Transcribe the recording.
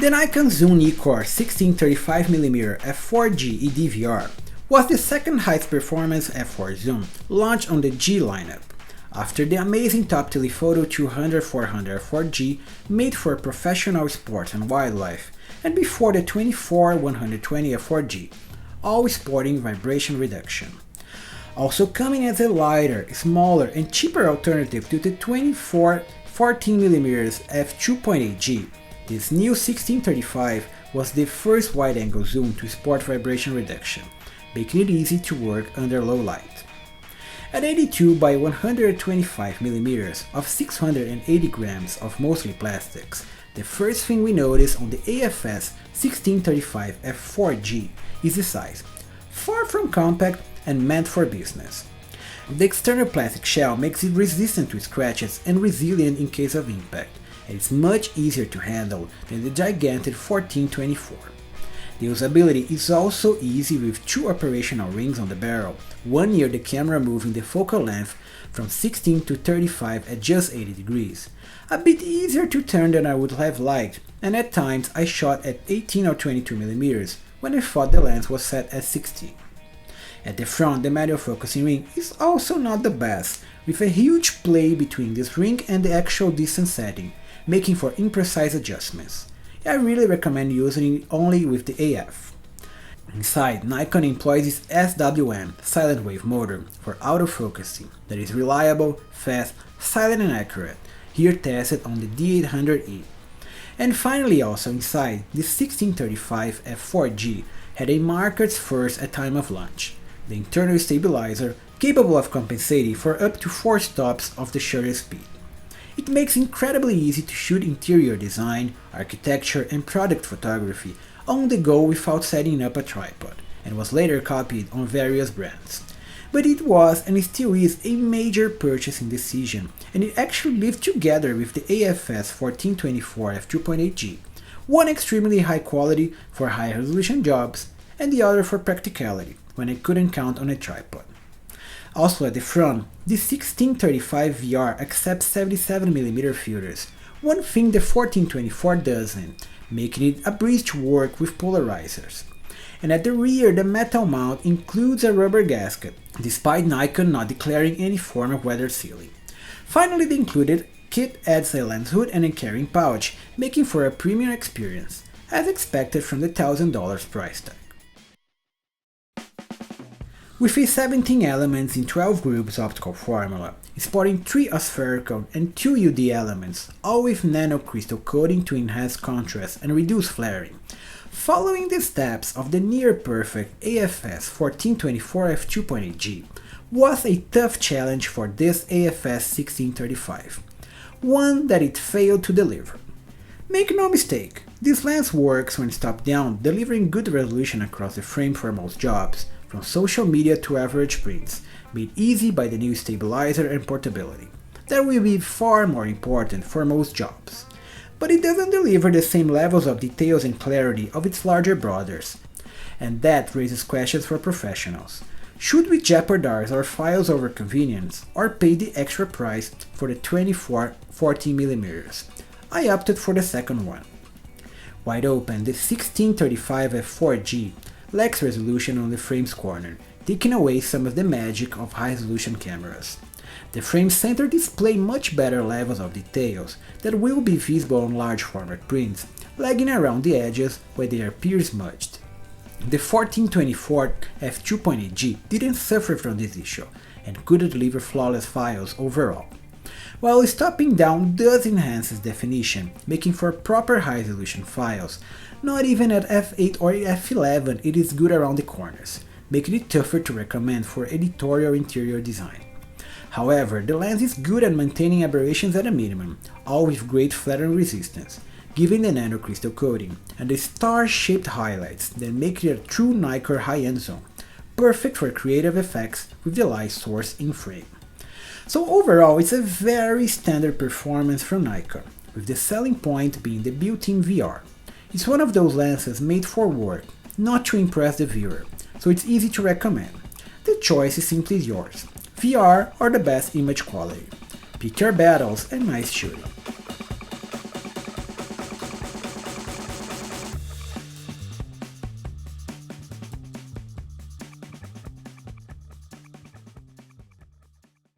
The Nikon Zoom-Nikkor 16-35mm f4G EDVR was the second highest performance f4 zoom launched on the G lineup, after the amazing top telephoto 200-400 f4G made for professional sports and wildlife, and before the 24-120 f4G, all sporting vibration reduction. Also coming as a lighter, smaller and cheaper alternative to the 24-14mm f2.8G, this new 16-35 was the first wide-angle zoom to support vibration reduction, making it easy to work under low light. At 82 by 125mm of 680 grams of mostly plastics, the first thing we notice on the AFS 16-35 f4G is the size, far from compact and meant for business. The external plastic shell makes it resistant to scratches and resilient in case of impact, and it's much easier to handle than the gigantic 14-24. The usability is also easy with two operational rings on the barrel, one near the camera moving the focal length from 16 to 35 at just 80 degrees. A bit easier to turn than I would have liked, and at times I shot at 18 or 22mm when I thought the lens was set at 16. At the front, the manual focusing ring is also not the best, with a huge play between this ring and the actual distance setting, making for imprecise adjustments. I really recommend using it only with the AF. Inside, Nikon employs its SWM silent wave motor for autofocusing that is reliable, fast, silent and accurate, here tested on the D800E. And finally also inside, the 16-35 f4G had a market's first at time of launch, the internal stabilizer capable of compensating for up to 4 stops of the shutter speed. It makes it incredibly easy to shoot interior design, architecture and product photography on the go without setting up a tripod, and was later copied on various brands. But it was and still is a major purchasing decision, and it actually lived together with the AFS 14-24 f2.8G, one extremely high quality for high resolution jobs, and the other for practicality, when I couldn't count on a tripod. Also at the front, the 16-35 VR accepts 77mm filters, one thing the 14-24 doesn't, making it a breeze to work with polarizers. And at the rear, the metal mount includes a rubber gasket, despite Nikon not declaring any form of weather sealing. Finally, the included kit adds a lens hood and a carrying pouch, making for a premium experience, as expected from the $1,000 price tag. With a 17 elements in 12 groups optical formula, sporting 3 aspherical and 2 UD elements, all with nano crystal coating to enhance contrast and reduce flaring. Following the steps of the near-perfect AFS 14-24 f2.8G was a tough challenge for this AFS 16-35, one that it failed to deliver. Make no mistake, this lens works when stopped down, delivering good resolution across the frame for most jobs, from social media to average prints, made easy by the new stabilizer and portability. That will be far more important for most jobs. But it doesn't deliver the same levels of details and clarity of its larger brothers, and that raises questions for professionals. Should we jeopardize our files over convenience, or pay the extra price for the 24-14mm? I opted for the second one. Wide open, the 16-35 f4G lacks resolution on the frame's corner, taking away some of the magic of high-resolution cameras. The frame center displays much better levels of details that will be visible on large format prints, lagging around the edges where they appear smudged. The 14-24 f2.8G didn't suffer from this issue, and could deliver flawless files overall. While stopping down does enhance its definition, making for proper high-resolution files, not even at f8 or f11 it is good around the corners, making it tougher to recommend for editorial interior design. However, the lens is good at maintaining aberrations at a minimum, all with great flattering resistance, given the nano crystal coating and the star-shaped highlights that make it a true Nikkor high-end zoom, perfect for creative effects with the light source in frame. So overall, it's a very standard performance from Nikon, with the selling point being the built-in VR. It's one of those lenses made for work, not to impress the viewer, so it's easy to recommend. The choice is simply yours, VR or the best image quality. Pick your battles and nice shooting.